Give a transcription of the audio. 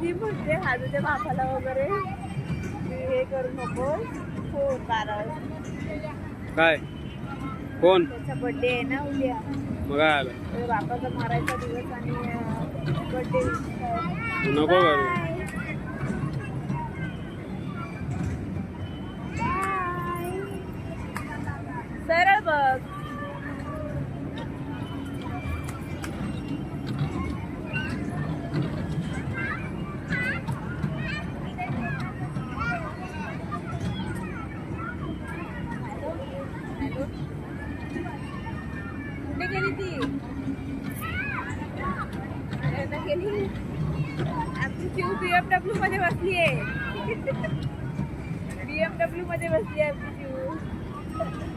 ती म्हणते हाजूच्या बापाला वगैरे हे करू नको. हो कारण काय कोण त्याचा बर्थडे आहे ना उद्या. मग काय आलं बापाचा मारायचा दिवस आणि बर्थडे. नको करू. सरळ बघ. कुठे गेली ती? आता गेली. आपली चिऊ BMW मध्ये बसली आहे. BMW मध्ये बसली आहे आपली चिऊ.